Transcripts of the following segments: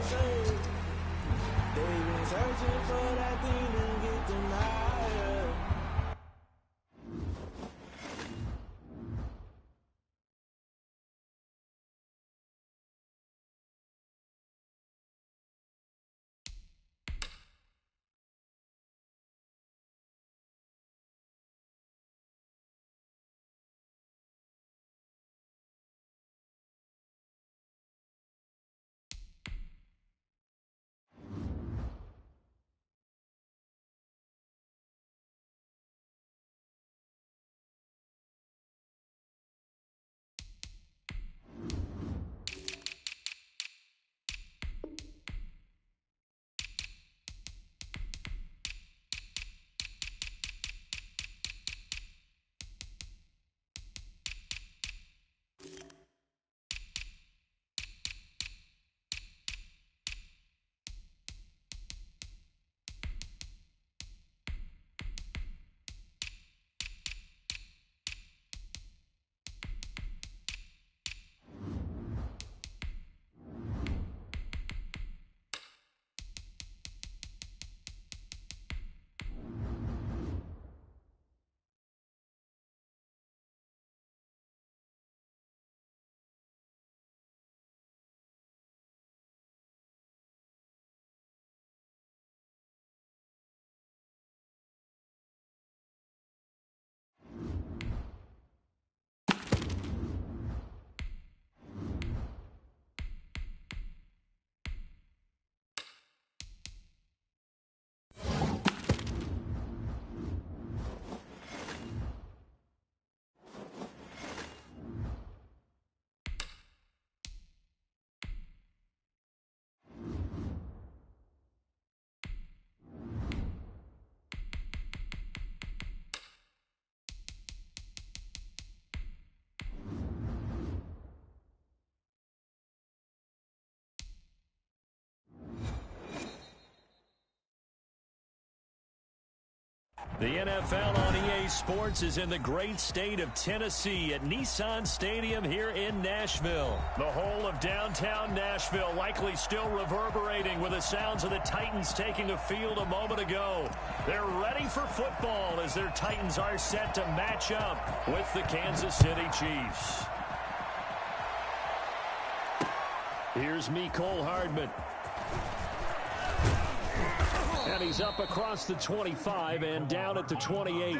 say. They've been searching for that thing to get them higher. The NFL on EA Sports is in the great state of Tennessee at Nissan Stadium here in Nashville. The whole of downtown Nashville likely still reverberating with the sounds of the Titans taking a field a moment ago. They're ready for football as their Titans are set to match up with the Kansas City Chiefs. Here's Mecole Hardman. And he's up across the 25 and down at the 28.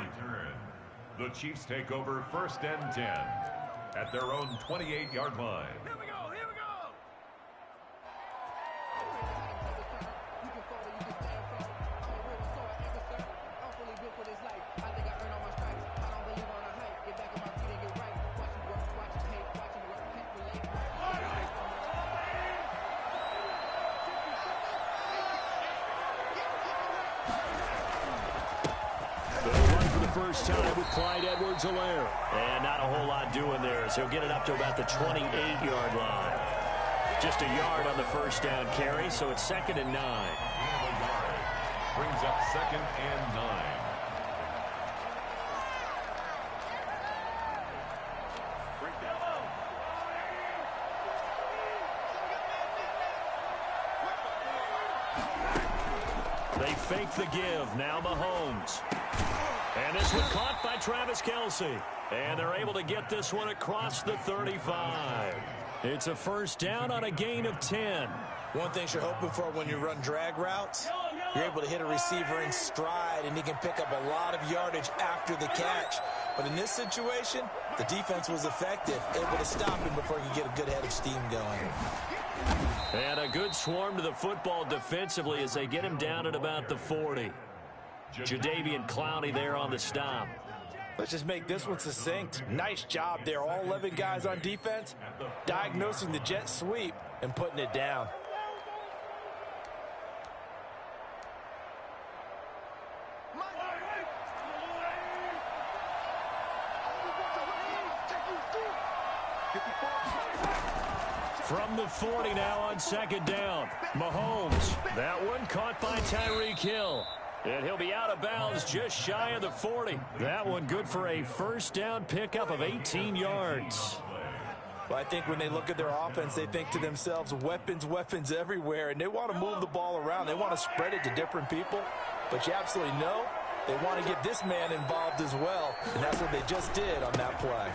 The Chiefs take over 1st and 10 at their own 28-yard line. Here we go, here we go. First time with Clyde Edwards-Helaire. And not a whole lot doing there, so he'll get it up to about the 28-yard line. Just a yard on the first down carry, so it's 2nd and 9. Brings up 2nd and 9. They fake the give. Now Mahomes. And this one caught by Travis Kelce. And they're able to get this one across the 35. It's a first down on a gain of 10. One thing you're hoping for when you run drag routes, you're able to hit a receiver in stride, and he can pick up a lot of yardage after the catch. But in this situation, the defense was effective, able to stop him before he could get a good head of steam going. And a good swarm to the football defensively as they get him down at about the 40. Jadeveon Clowney there on the stop. Let's just make this one succinct. Nice job there. All 11 guys on defense diagnosing the jet sweep and putting it down. From the 40 now on 2nd down. Mahomes. That one caught by Tyreek Hill. And he'll be out of bounds just shy of the 40. That one good for a first down pickup of 18 yards. Well, I think when they look at their offense, they think to themselves, weapons, weapons everywhere, and they want to move the ball around. They want to spread it to different people, but you absolutely know they want to get this man involved as well, and that's what they just did on that play.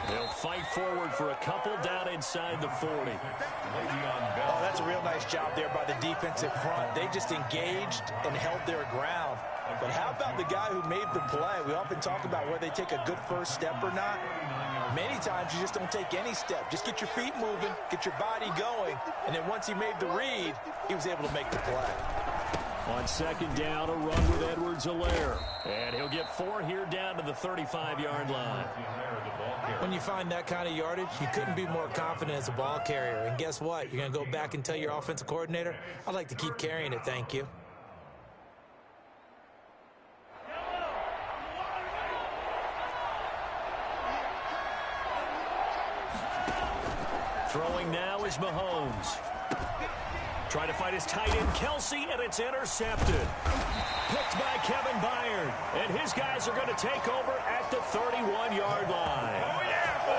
They'll fight forward for a couple down inside the 40. Oh, that's a real nice job there by the defensive front. They just engaged and held their ground. But how about the guy who made the play? We often talk about whether they take a good first step or not. Many times you just don't take any step. Just get your feet moving, get your body going, and then once he made the read, he was able to make the play. On second down, a run with Edwards-Helaire. And he'll get 4 here down to the 35-yard line. When you find that kind of yardage, you couldn't be more confident as a ball carrier. And guess what? You're going to go back and tell your offensive coordinator, I'd like to keep carrying it, thank you. Throwing now is Mahomes. Trying to find his tight end, Kelsey, and it's intercepted. Picked by Kevin Byard. And his guys are going to take over at the 31-yard line. Oh, yeah.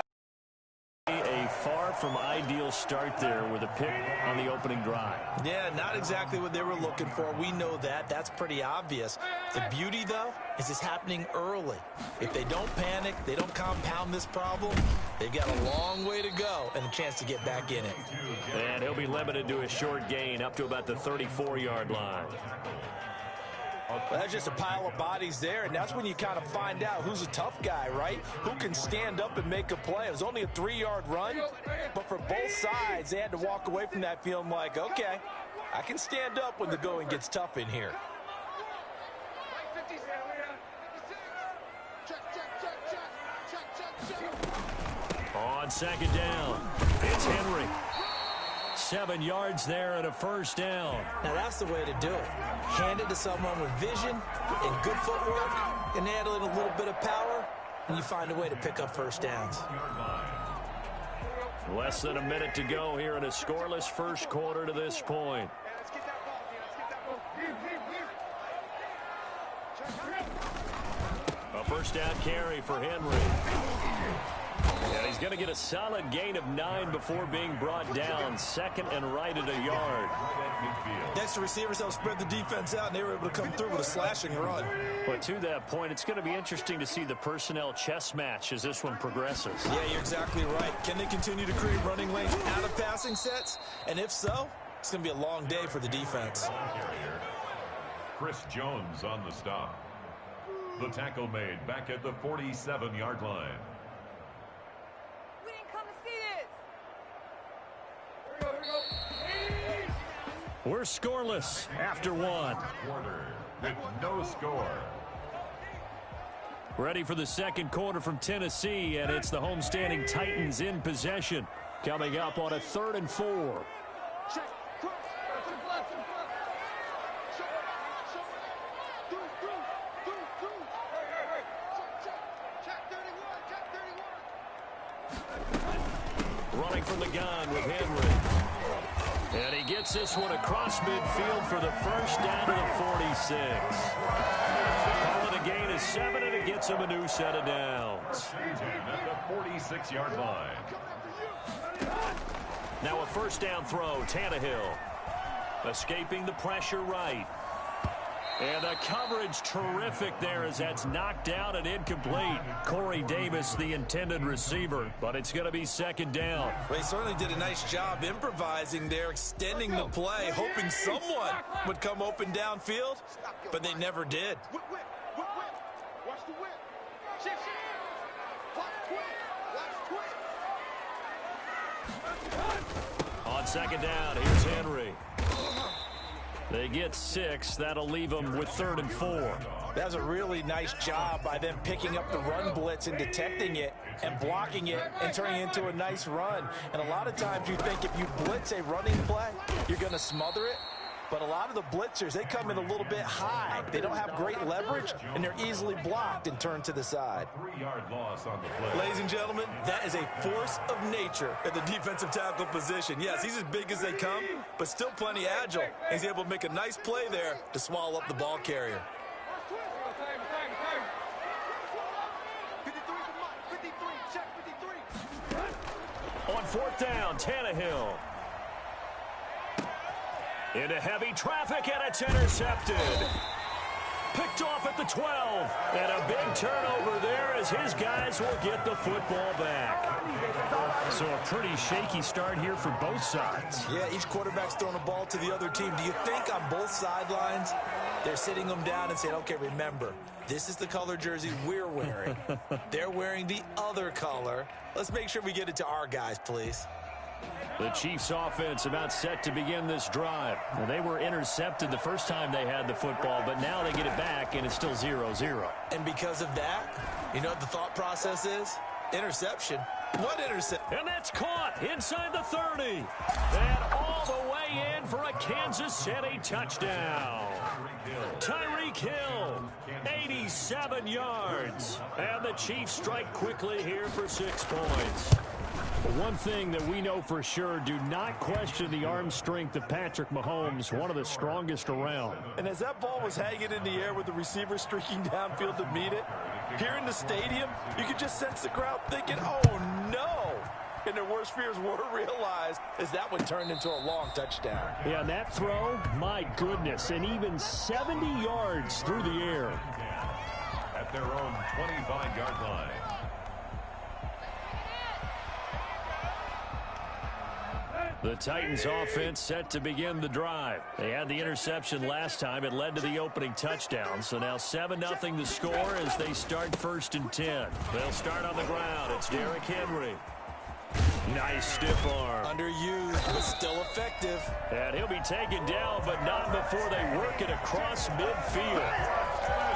A far from ideal start there with a pick on the opening drive. Yeah, not exactly what they were looking for. We know that. That's pretty obvious. The beauty, though, is it's happening early. If they don't panic, they don't compound this problem, they've got a long way to go and a chance to get back in it. And he'll be limited to a short gain up to about the 34-yard line. Well, that's just a pile of bodies there, and that's when you kind of find out who's a tough guy, right? Who can stand up and make a play. It was only a 3-yard run, but for both sides, they had to walk away from that feeling like, okay, I can stand up when the going gets tough in here. On second down, it's Henry. 7 yards there and a first down. Now that's the way to do it. Hand it to someone with vision and good footwork, and add in a little bit of power, and you find a way to pick up first downs. Less than a minute to go here in a scoreless first quarter to this point. A first down carry for Henry. And he's going to get a solid gain of 9 before being brought down. Second and right at a yard. Next, the receivers helped spread the defense out, and they were able to come through with a slashing run. But to that point, it's going to be interesting to see the personnel chess match as this one progresses. Yeah, you're exactly right. Can they continue to create running lanes out of passing sets? And if so, it's going to be a long day for the defense. Chris Jones on the stop. The tackle made back at the 47-yard line. We're scoreless after 1. Quarter with no score. Ready for the second quarter from Tennessee, and it's the homestanding Titans in possession. Coming up on a 3rd and 4. Running from the gun with Henry. And he gets this one across midfield for the first down to the 46. Call it a gain of 7, and it gets him a new set of downs. At the 46-yard line. Now a first down throw, Tannehill. Escaping the pressure right. And the coverage terrific there as that's knocked down and incomplete. Corey Davis, the intended receiver, but it's going to be second down. Well, he certainly did a nice job improvising there, extending the play, hoping someone would come open downfield, but they never did. Watch the whip. Shift. On second down, here's Henry. They get 6. That'll leave them with 3rd and 4. That's a really nice job by them picking up the run blitz and detecting it and blocking it and turning it into a nice run. And a lot of times you think if you blitz a running play, you're going to smother it. But a lot of the blitzers, they come in a little bit high. They don't have great leverage, and they're easily blocked and turned to the side. 3-yard loss on the play. Ladies and gentlemen, that is a force of nature at the defensive tackle position. Yes, he's as big as they come, but still plenty agile. He's able to make a nice play there to swallow up the ball carrier. 4th down, Tannehill. Into heavy traffic, and it's intercepted. Picked off at the 12. And a big turnover there as his guys will get the football back. So a pretty shaky start here for both sides. Yeah, each quarterback's throwing a ball to the other team. Do you think on both sidelines they're sitting them down and saying, okay, remember, this is the color jersey we're wearing. They're wearing the other color. Let's make sure we get it to our guys, please. The Chiefs offense about set to begin this drive. Well, they were intercepted the first time they had the football, but now they get it back, and it's still 0-0. And because of that, you know what the thought process is? Interception. What interception? And that's caught inside the 30. And all the way in for a Kansas City touchdown. Tyreek Hill, 87 yards. And the Chiefs strike quickly here for 6 points. One thing that we know for sure, do not question the arm strength of Patrick Mahomes, one of the strongest around. And as that ball was hanging in the air with the receiver streaking downfield to meet it, here in the stadium, you could just sense the crowd thinking, oh no! And their worst fears were realized as that one turned into a long touchdown. Yeah, and that throw, my goodness, and even 70 yards through the air. At their own 25-yard line. The Titans offense set to begin the drive. They had the interception last time. It led to the opening touchdown. So now 7-0 the score as they start 1st and 10. They'll start on the ground. It's Derrick Henry. Nice stiff arm. Underused, but still effective. And he'll be taken down, but not before they work it across midfield.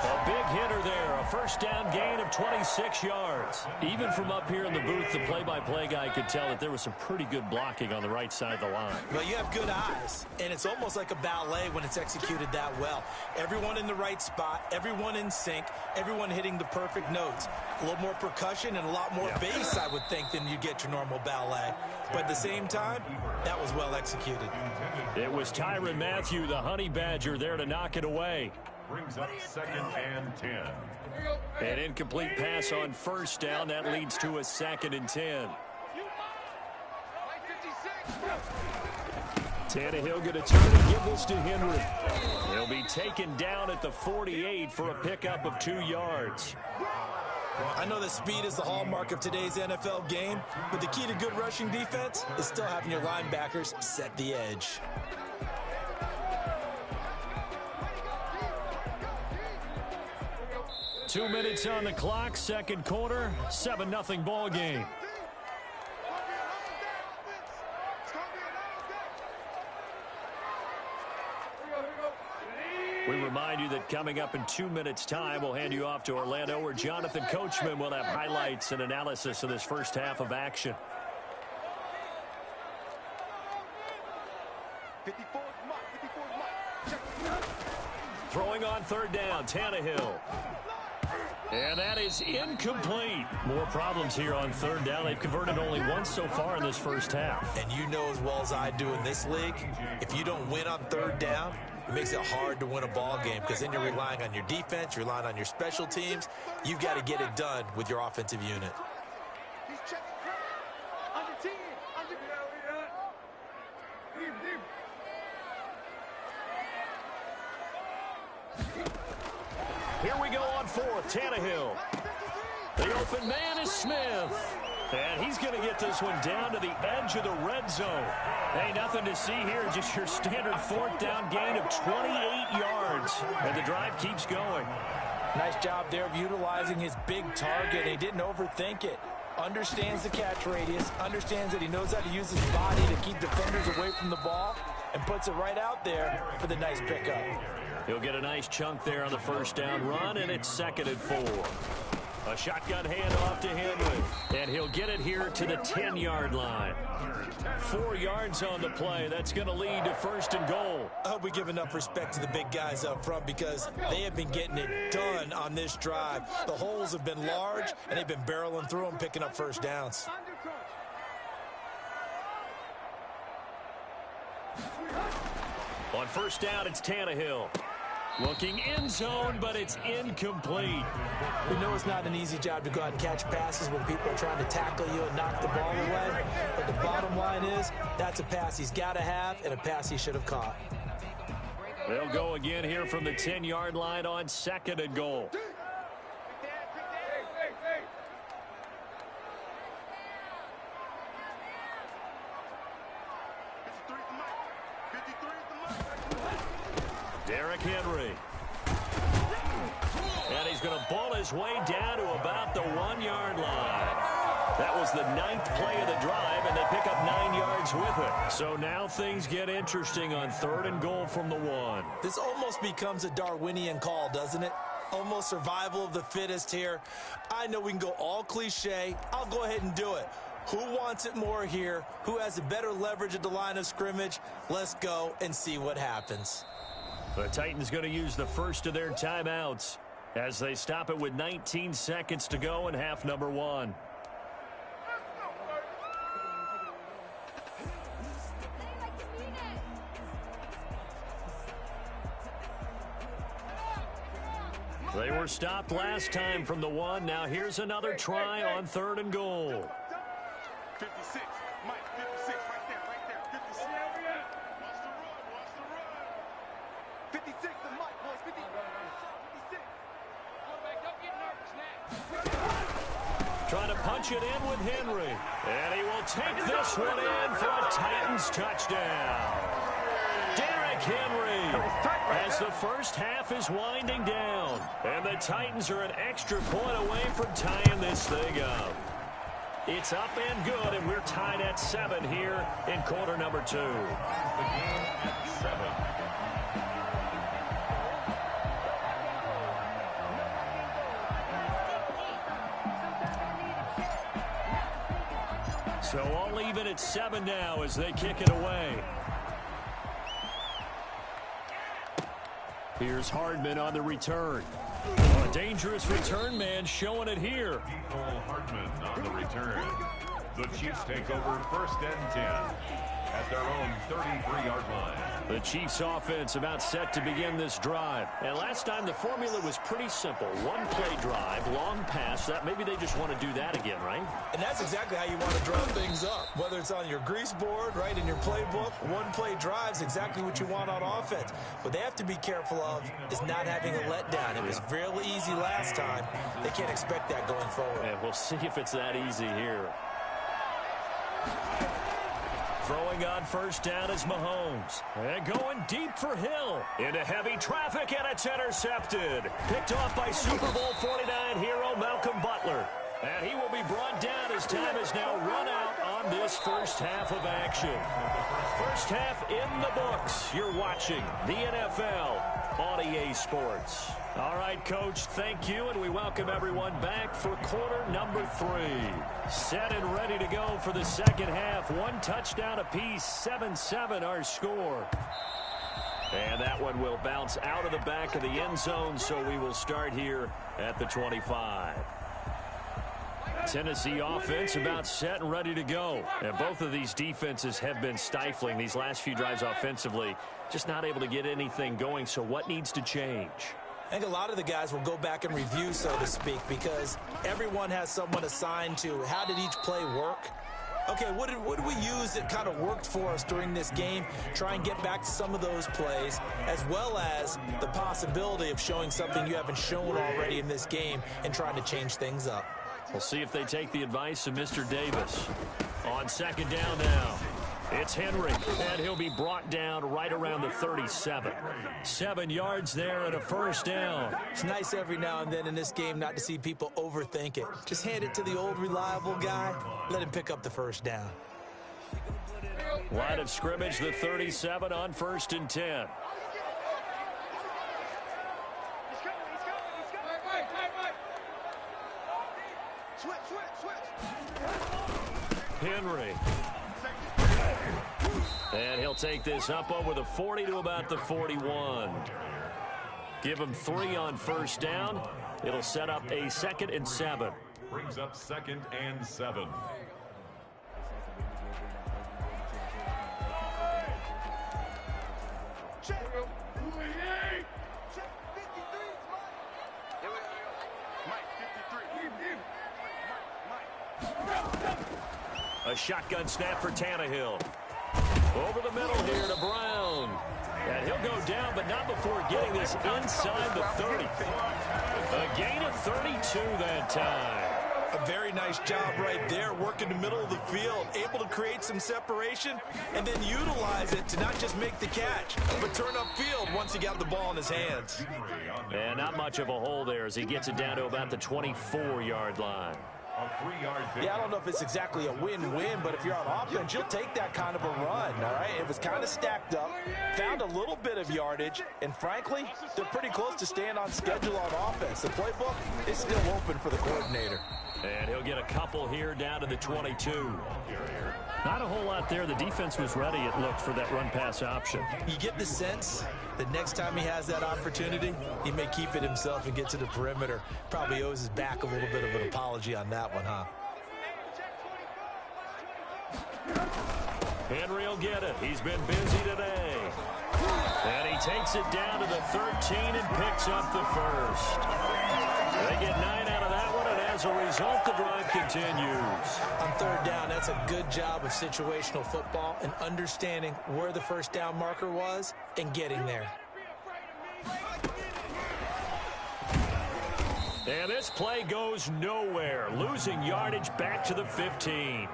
A big hitter there. A 1st down gain of 26 yards. Even from up here in the booth, the play-by-play guy could tell that there was some pretty good blocking on the right side of the line. Well, you have good eyes, and it's almost like a ballet when it's executed that well. Everyone in the right spot, everyone in sync, everyone hitting the perfect notes. A little more percussion and a lot more bass, I would think, than you get your normal ballet. But at the same time, that was well executed. It was Tyrann Mathieu, the Honey Badger, there to knock it away. Brings up 2nd and 10. An incomplete pass on 1st down. That leads to a 2nd and 10. Tannehill going to turn and give this to Henry. He'll be taken down at the 48 for a pickup of 2 yards. I know that speed is the hallmark of today's NFL game, but the key to good rushing defense is still having your linebackers set the edge. Two minutes on the clock, 2nd quarter, 7-0 ball game. We remind you that coming up in 2 minutes' time, we'll hand you off to Orlando, where Jonathan Coachman will have highlights and analysis of this first half of action. Throwing on 3rd down, Tannehill. And that is incomplete. More problems here on 3rd down. They've converted only once so far in this first half. And you know as well as I do in this league, if you don't win on 3rd down, it makes it hard to win a ball game because then you're relying on your defense, you're relying on your special teams. You've got to get it done with your offensive unit. Here we go on 4th, Tannehill. The open man is Smith. And he's going to get this one down to the edge of the red zone. Hey, nothing to see here, just your standard 4th down gain of 28 yards. And the drive keeps going. Nice job there of utilizing his big target. He didn't overthink it. Understands the catch radius, understands that he knows how to use his body to keep defenders away from the ball, and puts it right out there for the nice pickup. He'll get a nice chunk there on the 1st down run, and it's 2nd and 4. A shotgun handoff to Henry, and he'll get it here to the 10-yard line. 4 yards on the play. That's going to lead to 1st and goal. I hope we give enough respect to the big guys up front because they have been getting it done on this drive. The holes have been large, and they've been barreling through them, picking up 1st downs. On 1st down, it's Tannehill. Looking in zone, but it's incomplete. We know it's not an easy job to go out and catch passes when people are trying to tackle you and knock the ball away. But the bottom line is, that's a pass he's got to have and a pass he should have caught. They'll go again here from the 10-yard line on 2nd and goal. Derrick Henry. And he's going to ball his way down to about the 1-yard line. That was the 9th play of the drive, and they pick up 9 yards with it. So now things get interesting on 3rd and goal from the 1. This almost becomes a Darwinian call, doesn't it? Almost survival of the fittest here. I know we can go all cliche. I'll go ahead and do it. Who wants it more here? Who has a better leverage at the line of scrimmage? Let's go and see what happens. The Titans going to use the first of their timeouts as they stop it with 19 seconds to go in half number 1. They were stopped last time from the 1. Now here's another try on 3rd and goal. 56, Mike, 56, right there, 56. Watch the run. 56 to Mike, boys, 56. Don't get nervous now. Trying to punch it in with Henry. And he will take this one in for a Titans touchdown. Derrick Henry as the first half is winding down. And the Titans are an extra point away from tying this thing up. It's up and good, and we're tied at 7 here in quarter number 2. The game at 7. So all even at 7 now as they kick it away. Here's Hardman on the return. A dangerous return man showing it here. Nicole Hardman on the return. The Chiefs take over 1st and 10 at their own 33-yard line. The Chiefs offense about set to begin this drive. And last time the formula was pretty simple. 1-play drive, long pass. That maybe they just want to do that again, right? And that's exactly how you want to draw things up. Whether it's on your grease board, right, in your playbook, 1-play drive's exactly what you want on offense. What they have to be careful of is not having a letdown. It was really easy last time. They can't expect that going forward. And we'll see if it's that easy here. Throwing on 1st down is Mahomes. And going deep for Hill. Into heavy traffic, and it's intercepted. Picked off by Super Bowl 49 hero Malcolm Butler. And he will be brought down as time has now run out on this first half of action. First half in the books. You're watching the NFL on EA Sports. All right, Coach, thank you, and we welcome everyone back for quarter number 3. Set and ready to go for the second half. 1 touchdown apiece, 7-7 our score. And that one will bounce out of the back of the end zone, so we will start here at the 25. Tennessee offense about set and ready to go. And both of these defenses have been stifling these last few drives offensively. Just not able to get anything going, so what needs to change? I think a lot of the guys will go back and review, so to speak, because everyone has someone assigned to how did each play work. Okay, what did we use that kind of worked for us during this game? Try and get back to some of those plays, as well as the possibility of showing something you haven't shown already in this game and trying to change things up. We'll see if they take the advice of Mr. Davis. On 2nd down now, it's Henry, and he'll be brought down right around the 37. 7 yards there and a 1st down. It's nice every now and then in this game not to see people overthink it. Just hand it to the old reliable guy. Let him pick up the 1st down. Line of scrimmage, the 37 on 1st and 10. Henry. And he'll take this up over the 40 to about the 41. Give him 3 on 1st down. It'll set up a 2nd and 7. Brings up 2nd and 7. A shotgun snap for Tannehill. Over the middle here to Brown. And he'll go down, but not before getting this inside the 30. A gain of 32 that time. A very nice job right there, working the middle of the field, able to create some separation and then utilize it to not just make the catch, but turn upfield once he got the ball in his hands. And not much of a hole there as he gets it down to about the 24-yard line. Yeah, I don't know if it's exactly a win-win, but if you're on offense, you'll take that kind of a run, all right? It was kind of stacked up, found a little bit of yardage, and frankly, they're pretty close to staying on schedule on offense. The playbook is still open for the coordinator. And he'll get a couple here down to the 22. Not a whole lot there. The defense was ready, it looked, for that run-pass option. You get the sense that next time he has that opportunity, he may keep it himself and get to the perimeter. Probably owes his back a little bit of an apology on that one, huh? Henry will get it. He's been busy today. And he takes it down to the 13 and picks up the first. They get 9 out of that one, and as a result, the drive continues. On third down, that's a good job of situational football and understanding where the first down marker was and getting there. And this play goes nowhere, losing yardage back to the 15.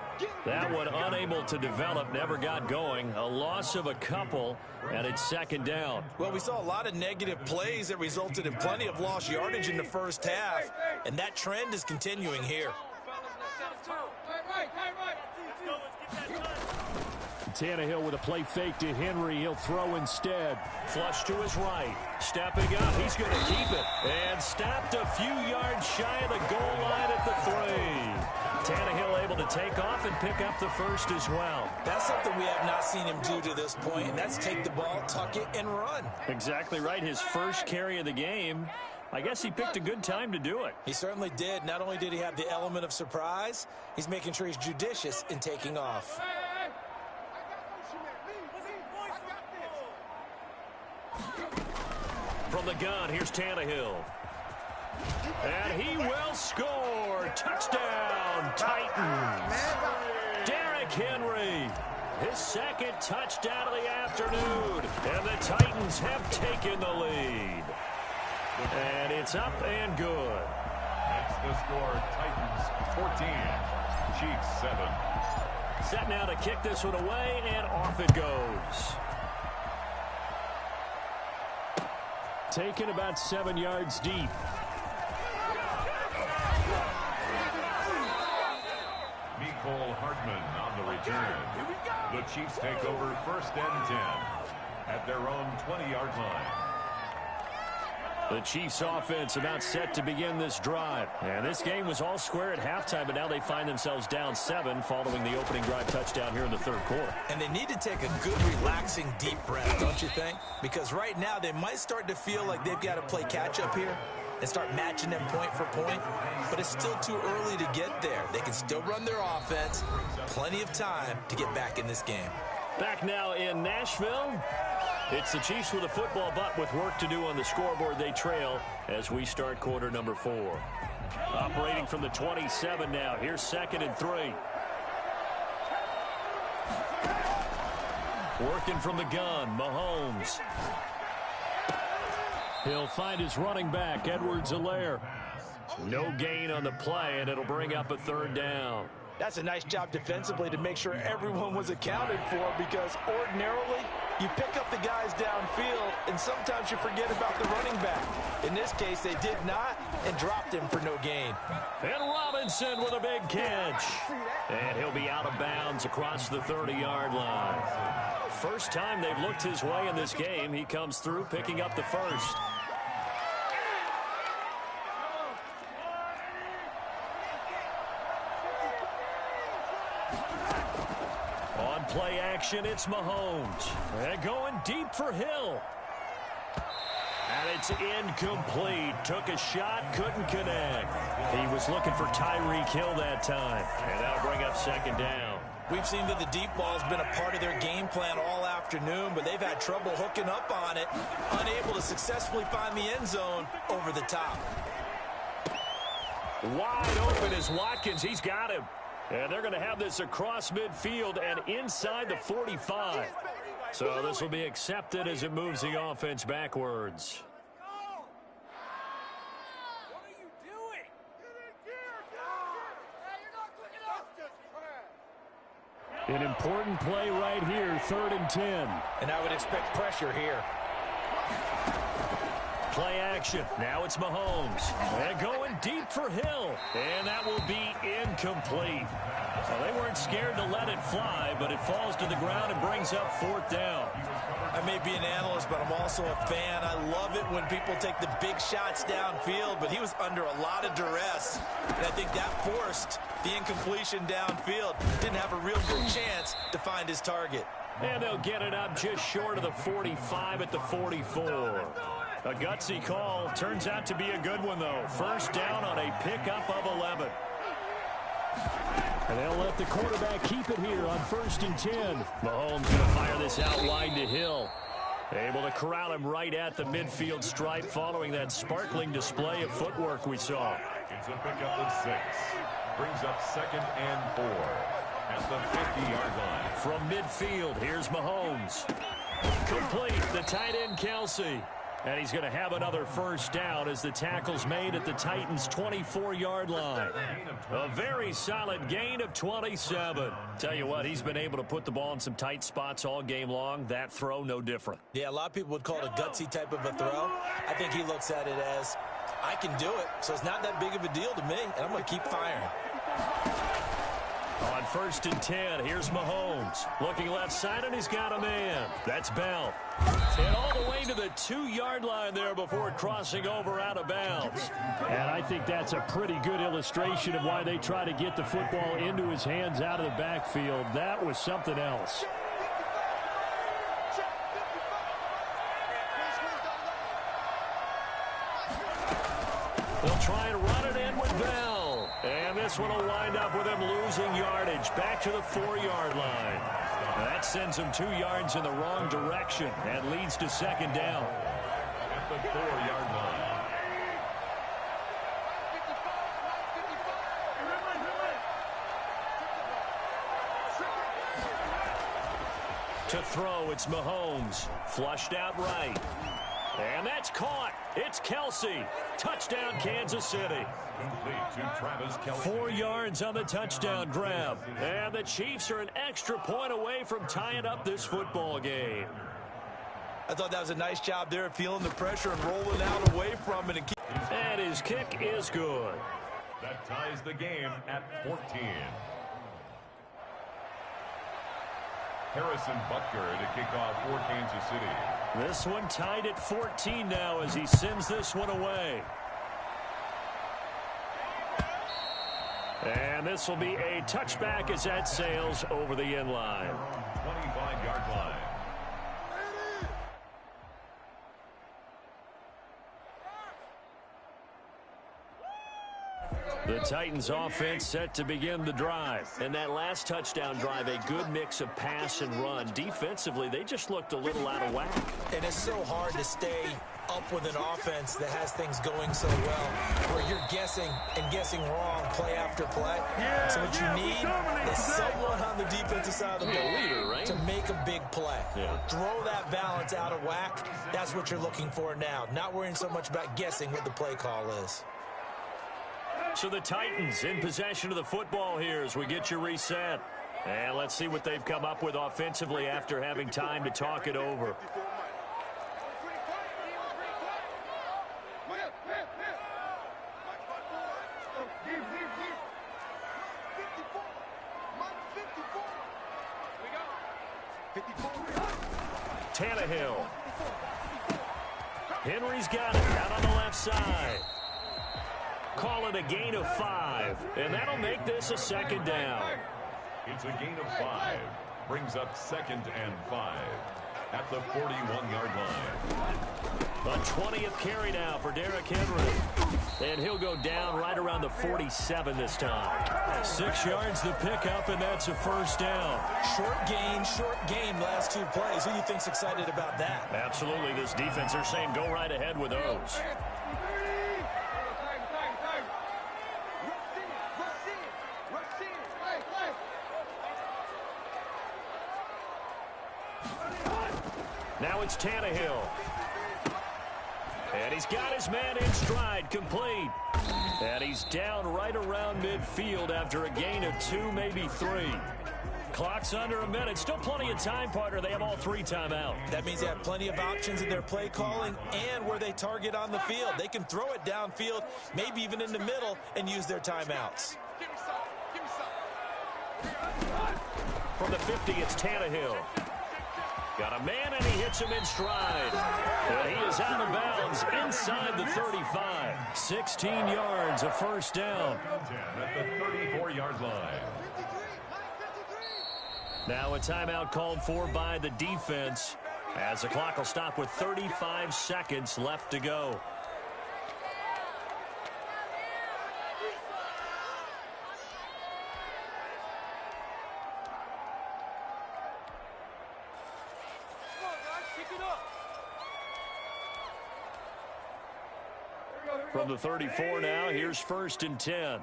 That one unable to develop, never got going. A loss of a couple, and it's second down. Well, we saw a lot of negative plays that resulted in plenty of lost yardage in the first half, and that trend is continuing here. Tannehill with a play fake to Henry. He'll throw instead. Flush to his right. Stepping up. He's going to keep it. And stopped a few yards shy of the goal line at the 3. Tannehill able to take off and pick up the first as well. That's something we have not seen him do to this point, and that's take the ball, tuck it, and run. Exactly right. His first carry of the game. I guess he picked a good time to do it. He certainly did. Not only did he have the element of surprise, he's making sure he's judicious in taking off. From the gun, here's Tannehill. And he will score. Touchdown, Titans. Derrick Henry, his second touchdown of the afternoon. And the Titans have taken the lead. And it's up and good. That's the score. Titans 14, Chiefs 7. Set now to kick this one away, and off it goes. Taken about 7 yards deep. Mecole Hardman on the return. The Chiefs take over 1st and 10 at their own 20-yard line. The Chiefs offense about set to begin this drive. And this game was all square at halftime, but now they find themselves down 7 following the opening drive touchdown here in the third quarter. And they need to take a good, relaxing, deep breath, don't you think? Because right now they might start to feel like they've got to play catch-up here and start matching them point for point. But it's still too early to get there. They can still run their offense. Plenty of time to get back in this game. Back now in Nashville. It's the Chiefs with a football, but with work to do on the scoreboard. They trail as we start quarter number 4. Operating from the 27 now. Here's 2nd and 3. Working from the gun, Mahomes. He'll find his running back, Edwards-Helaire. No gain on the play, and it'll bring up a 3rd down. That's a nice job defensively to make sure everyone was accounted for, because ordinarily you pick up the guys downfield and sometimes you forget about the running back. In this case, they did not and dropped him for no gain. And Robinson with a big catch. And he'll be out of bounds across the 30-yard line. First time they've looked his way in this game. He comes through picking up the first. On play action, it's Mahomes. And going deep for Hill. And it's incomplete. Took a shot, couldn't connect. He was looking for Tyreek Hill that time. And that'll bring up 2nd down. We've seen that the deep ball's been a part of their game plan all afternoon, but they've had trouble hooking up on it, unable to successfully find the end zone over the top. Wide open is Watkins. He's got him. And they're going to have this across midfield and inside the 45. So this will be accepted as it moves the offense backwards. An important play right here, 3rd and 10. And I would expect pressure here. Play action. Now it's Mahomes. And going deep for Hill. And that will be incomplete. Well, they weren't scared to let it fly, but it falls to the ground and brings up 4th down. I may be an analyst, but I'm also a fan. I love it when people take the big shots downfield, but he was under a lot of duress. And I think that forced the incompletion downfield. Didn't have a real good chance to find his target. And they'll get it up just short of the 45 at the 44. A gutsy call. Turns out to be a good one, though. 1st down on a pickup of 11. And they'll let the quarterback keep it here on 1st and 10. Mahomes going to fire this out wide to Hill. Able to corral him right at the midfield stripe following that sparkling display of footwork we saw. It's a pickup of 6. Brings up 2nd and 4 at the 50-yard line. From midfield, here's Mahomes. Complete, the tight end Kelsey. And he's going to have another 1st down as the tackle's made at the Titans' 24-yard line. A very solid gain of 27. Tell you what, he's been able to put the ball in some tight spots all game long. That throw, no different. Yeah, a lot of people would call it a gutsy type of a throw. I think he looks at it as, I can do it, so it's not that big of a deal to me, and I'm going to keep firing. On 1st and 10, here's Mahomes. Looking left side, and he's got a man. That's Bell. And all the way to the 2-yard line there before crossing over out of bounds. And I think that's a pretty good illustration of why they try to get the football into his hands out of the backfield. That was something else. They'll try and run it in with Bell. And this one will wind up with him losing yardage back to the 4-yard line. That sends him 2 yards in the wrong direction and leads to 2nd down. At the 4-yard line. To throw, it's Mahomes. Flushed out right. And that's caught. It's Kelsey. Touchdown, Kansas City. Complete to Travis Kelce. 4 yards on the touchdown grab. And the Chiefs are an extra point away from tying up this football game. I thought that was a nice job there of feeling the pressure and rolling out away from it. And his kick is good. That ties the game at 14. Harrison Butker to kick off for Kansas City. This one tied at 14 now as he sends this one away. And this will be a touchback as that sails over the end line. 25-yard line. The Titans offense set to begin the drive. And that last touchdown drive, a good mix of pass and run. Defensively, they just looked a little out of whack. And it's so hard to stay up with an offense that has things going so well, where you're guessing and guessing wrong play after play. So what you need is someone on the defensive side of the ball to make a big play. Throw that balance out of whack. That's what you're looking for now. Not worrying so much about guessing what the play call is. So the Titans in possession of the football here as we get you reset. And let's see what they've come up with offensively after having time to talk it over. Tannehill. Henry's got it out on the left side. Call it a gain of 5, and that'll make this a 2nd down. It's a gain of 5. Brings up 2nd and 5 at the 41-yard line. A 20th carry now for Derrick Henry. And he'll go down right around the 47 this time. 6 yards the pickup, and that's a 1st down. Short game last 2 plays. Who do you think's excited about that? Absolutely. This defense, they're saying go right ahead with those. Now it's Tannehill. And he's got his man in stride, complete. And he's down right around midfield after a gain of 2, maybe 3. Clock's under a minute. Still plenty of time, partner. They have all 3 timeout. That means they have plenty of options in their play calling and where they target on the field. They can throw it downfield, maybe even in the middle, and use their timeouts. From the 50, it's Tannehill. Got a man, and he hits him in stride. And he is out of bounds inside the 35. 16 yards, a first down. At the 34-yard line. Now a timeout called for by the defense as the clock will stop with 35 seconds left to go. From the 34 now, here's 1st and 10.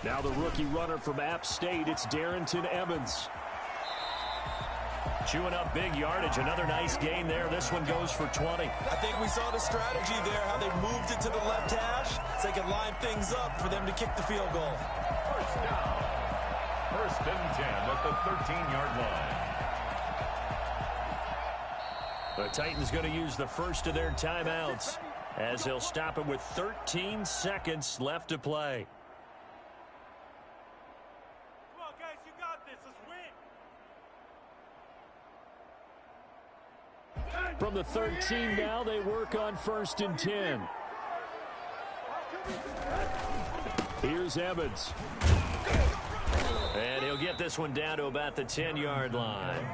Now the rookie runner from App State, it's Darrington Evans. Chewing up big yardage. Another nice gain there. This one goes for 20. I think we saw the strategy there, how they moved it to the left hash so they could line things up for them to kick the field goal. First down. 1st and 10 at the 13-yard line. The Titans going to use the first of their timeouts as they'll stop it with 13 seconds left to play. Come on, guys, you got this. Let's win. From the 13 now, they work on 1st and 10. Here's Evans. And he'll get this one down to about the 10-yard line.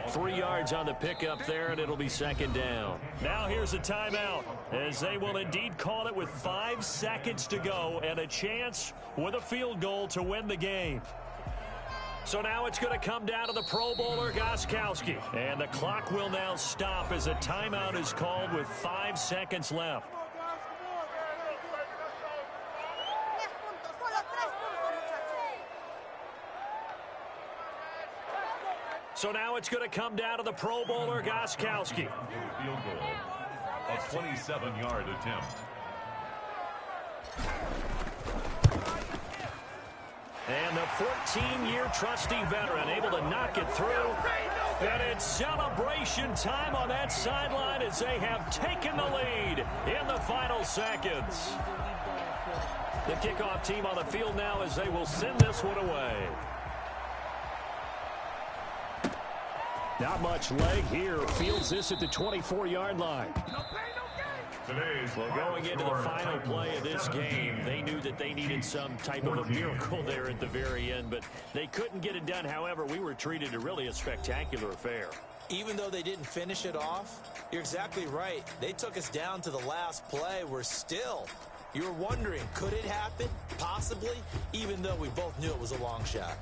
3 yards on the pickup there, and it'll be 2nd down. Now here's a timeout, as they will indeed call it with 5 seconds to go and a chance with a field goal to win the game. So now it's going to come down to the Pro Bowler, Gostkowski. And the clock will now stop as a timeout is called with 5 seconds left. So now it's going to come down to the Pro Bowler, Gostkowski. Field goal. A 27-yard attempt. And the 14-year trusty veteran able to knock it through. And it's celebration time on that sideline as they have taken the lead in the final seconds. The kickoff team on the field now as they will send this one away. Not much leg here. Fields this at the 24-yard line. Well, going into the final play of this game, they knew that they needed some type of a miracle there at the very end, but they couldn't get it done. However, we were treated to really a spectacular affair. Even though they didn't finish it off, you're exactly right. They took us down to the last play. We're still. You were wondering, could it happen? Possibly, even though we both knew it was a long shot.